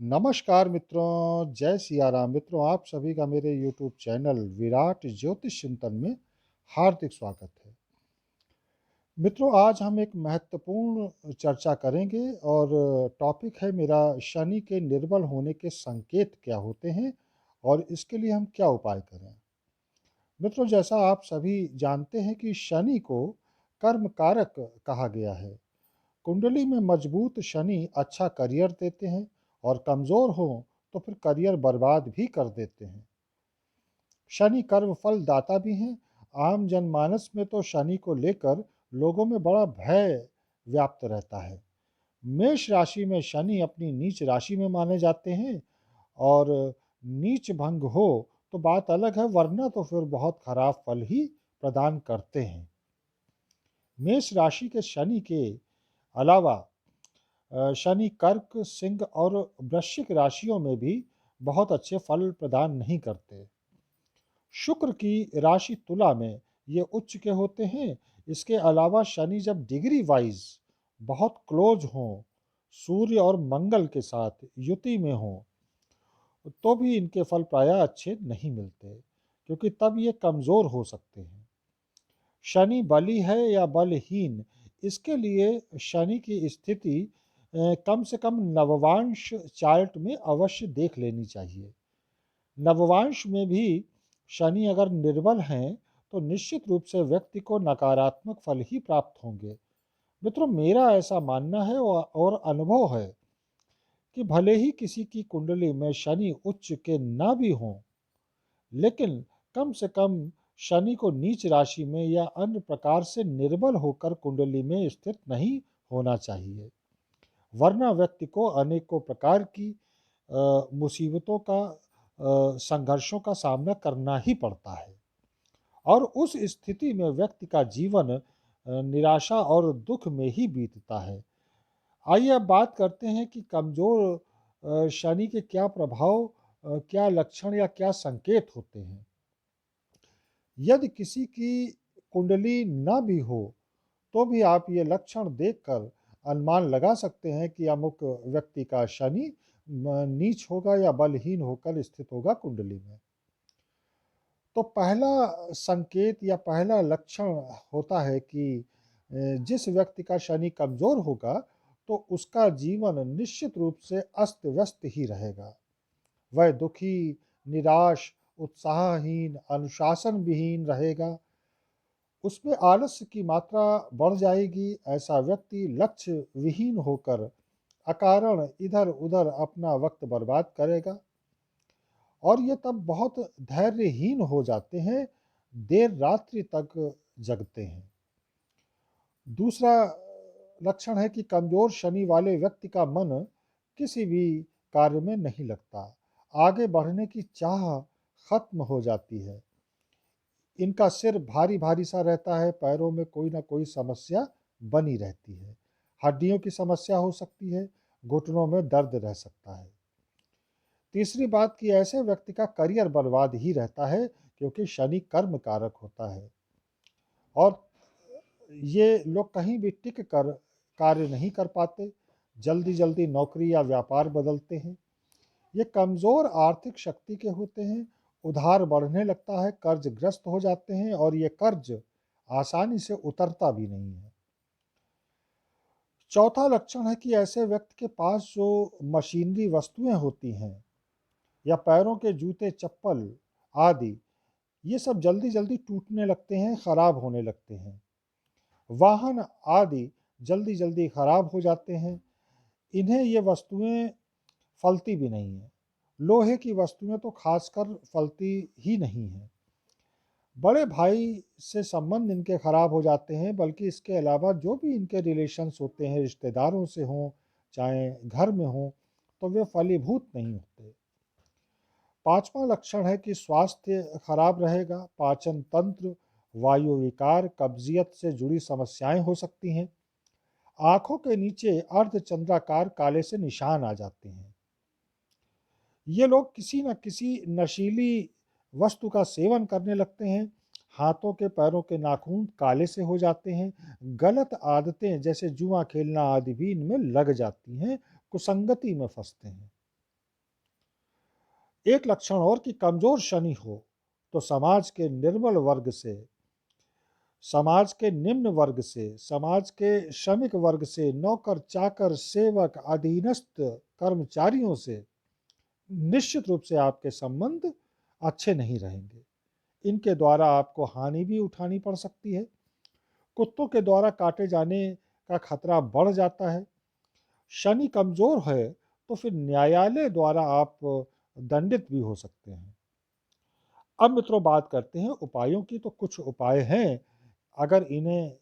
नमस्कार मित्रों, जय सिया राम। मित्रों, आप सभी का मेरे यूट्यूब चैनल विराट ज्योतिष चिंतन में हार्दिक स्वागत है। मित्रों, आज हम एक महत्वपूर्ण चर्चा करेंगे और टॉपिक है मेरा शनि के निर्बल होने के संकेत क्या होते हैं और इसके लिए हम क्या उपाय करें। मित्रों, जैसा आप सभी जानते हैं कि शनि को कर्म कारक कहा गया है। कुंडली में मजबूत शनि अच्छा करियर देते हैं और कमज़ोर हो तो फिर करियर बर्बाद भी कर देते हैं। शनि कर्म फल दाता भी हैं। आम जनमानस में तो शनि को लेकर लोगों में बड़ा भय व्याप्त रहता है। मेष राशि में शनि अपनी नीच राशि में माने जाते हैं और नीच भंग हो तो बात अलग है, वरना तो फिर बहुत खराब फल ही प्रदान करते हैं। मेष राशि के शनि के अलावा शनि कर्क, सिंह और वृश्चिक राशियों में भी बहुत अच्छे फल प्रदान नहीं करते। शुक्र की राशि तुला में ये उच्च के होते हैं। इसके अलावा शनि जब डिग्री वाइज बहुत क्लोज हों, सूर्य और मंगल के साथ युति में हों, तो भी इनके फल प्रायः अच्छे नहीं मिलते, क्योंकि तब ये कमज़ोर हो सकते हैं। शनि बली है या बलहीन, इसके लिए शनि की स्थिति कम से कम नववांश चार्ट में अवश्य देख लेनी चाहिए। नववांश में भी शनि अगर निर्बल हैं तो निश्चित रूप से व्यक्ति को नकारात्मक फल ही प्राप्त होंगे। मित्रों, मेरा ऐसा मानना है और अनुभव है कि भले ही किसी की कुंडली में शनि उच्च के ना भी हों, लेकिन कम से कम शनि को नीच राशि में या अन्य प्रकार से निर्बल होकर कुंडली में स्थित नहीं होना चाहिए, वरना व्यक्ति को अनेकों प्रकार की मुसीबतों का संघर्षों का सामना करना ही पड़ता है और उस स्थिति में व्यक्ति का जीवन निराशा और दुख में ही बीतता है। आइए अब बात करते हैं कि कमजोर शनि के क्या प्रभाव, क्या लक्षण या क्या संकेत होते हैं। यदि किसी की कुंडली न भी हो तो भी आप ये लक्षण देखकर अनुमान लगा सकते हैं कि अमुक व्यक्ति का शनि नीच होगा या बलहीन होकर स्थित होगा कुंडली में। तो पहला संकेत या पहला लक्षण होता है कि जिस व्यक्ति का शनि कमजोर होगा तो उसका जीवन निश्चित रूप से अस्त व्यस्त ही रहेगा। वह दुखी, निराश, उत्साहहीन, अनुशासन विहीन रहेगा। उसमें आलस्य की मात्रा बढ़ जाएगी। ऐसा व्यक्ति लक्ष्य विहीन होकर अकारण इधर उधर अपना वक्त बर्बाद करेगा और ये तब बहुत धैर्यहीन हो जाते हैं, देर रात्रि तक जगते हैं। दूसरा लक्षण है कि कमजोर शनि वाले व्यक्ति का मन किसी भी कार्य में नहीं लगता, आगे बढ़ने की चाह खत्म हो जाती है। इनका सिर भारी भारी सा रहता है, पैरों में कोई ना कोई समस्या बनी रहती है। हड्डियों की समस्या हो सकती है, घुटनों में दर्द रह सकता है। तीसरी बात कि ऐसे व्यक्ति का करियर बर्बाद ही रहता है, क्योंकि शनि कर्म कारक होता है और ये लोग कहीं भी टिक कर कार्य नहीं कर पाते, जल्दी जल्दी नौकरी या व्यापार बदलते हैं। ये कमज़ोर आर्थिक शक्ति के होते हैं, उधार बढ़ने लगता है, कर्जग्रस्त हो जाते हैं और ये कर्ज आसानी से उतरता भी नहीं है। चौथा लक्षण है कि ऐसे व्यक्ति के पास जो मशीनरी वस्तुएं होती हैं या पैरों के जूते, चप्पल आदि, ये सब जल्दी जल्दी टूटने लगते हैं, खराब होने लगते हैं। वाहन आदि जल्दी जल्दी खराब हो जाते हैं। इन्हें ये वस्तुएं फलती भी नहीं हैं। लोहे की वस्तुएं तो खासकर फलती ही नहीं हैं। बड़े भाई से संबंध इनके खराब हो जाते हैं, बल्कि इसके अलावा जो भी इनके रिलेशंस होते हैं, रिश्तेदारों से हों चाहे घर में हों, तो वे फलीभूत नहीं होते। पांचवा लक्षण है कि स्वास्थ्य खराब रहेगा, पाचन तंत्र, वायु विकार, कब्जियत से जुड़ी समस्याएं हो सकती हैं। आंखों के नीचे अर्धचंद्राकार काले से निशान आ जाते हैं। ये लोग किसी न किसी नशीली वस्तु का सेवन करने लगते हैं। हाथों के पैरों के नाखून काले से हो जाते हैं। गलत आदतें जैसे जुआ खेलना आदि भी इनमें लग जाती हैं, कुसंगति में फंसते हैं। एक लक्षण और कि कमजोर शनि हो तो समाज के निर्बल वर्ग से, समाज के निम्न वर्ग से, समाज के श्रमिक वर्ग से, नौकर चाकर सेवक अधीनस्थ कर्मचारियों से निश्चित रूप से आपके संबंध अच्छे नहीं रहेंगे। इनके द्वारा आपको हानि भी उठानी पड़ सकती है। कुत्तों के द्वारा काटे जाने का खतरा बढ़ जाता है। शनि कमजोर है तो फिर न्यायालय द्वारा आप दंडित भी हो सकते हैं। अब मित्रों बात करते हैं उपायों की। तो कुछ उपाय हैं, अगर इन्हें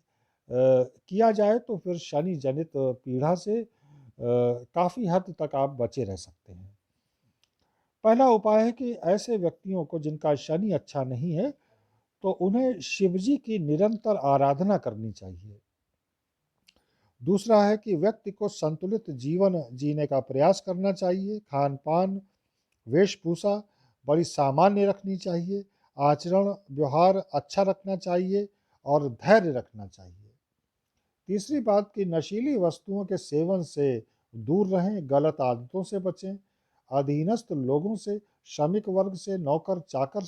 किया जाए तो फिर शनि जनित पीड़ा से काफ़ी हद तक आप बचे रह सकते हैं। पहला उपाय है कि ऐसे व्यक्तियों को जिनका शनि अच्छा नहीं है तो उन्हें शिवजी की निरंतर आराधना करनी चाहिए। दूसरा है कि व्यक्ति को संतुलित जीवन जीने का प्रयास करना चाहिए। खान पान, वेशभूषा बड़ी सामान्य रखनी चाहिए। आचरण व्यवहार अच्छा रखना चाहिए और धैर्य रखना चाहिए। तीसरी बात कि नशीली वस्तुओं के सेवन से दूर रहें, गलत आदतों से बचें, अधीनस्थ लोगों से, श्रमिक वर्ग से, नौकर चाकर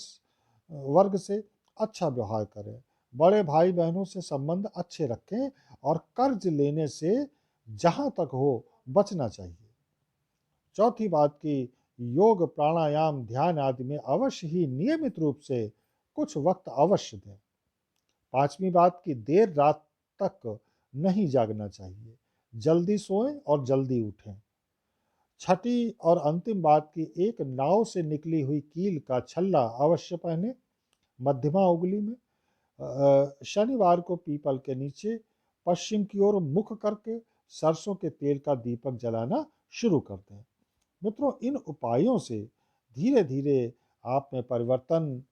वर्ग से अच्छा व्यवहार करें, बड़े भाई बहनों से संबंध अच्छे रखें और कर्ज लेने से जहाँ तक हो बचना चाहिए। चौथी बात कि योग, प्राणायाम, ध्यान आदि में अवश्य ही नियमित रूप से कुछ वक्त अवश्य दें। पांचवी बात कि देर रात तक नहीं जागना चाहिए, जल्दी सोएं और जल्दी उठें। छठी और अंतिम बात कि एक नाव से निकली हुई कील का छल्ला अवश्य पहने मध्यमा उंगली में। शनिवार को पीपल के नीचे पश्चिम की ओर मुख करके सरसों के तेल का दीपक जलाना शुरू कर दें। मित्रों, इन उपायों से धीरे धीरे आप में परिवर्तन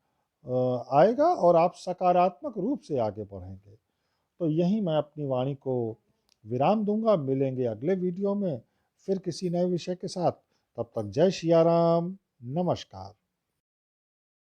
आएगा और आप सकारात्मक रूप से आगे बढ़ेंगे। तो यहीं मैं अपनी वाणी को विराम दूंगा। मिलेंगे अगले वीडियो में फिर किसी नए विषय के साथ। तब तक जय सिया राम, नमस्कार।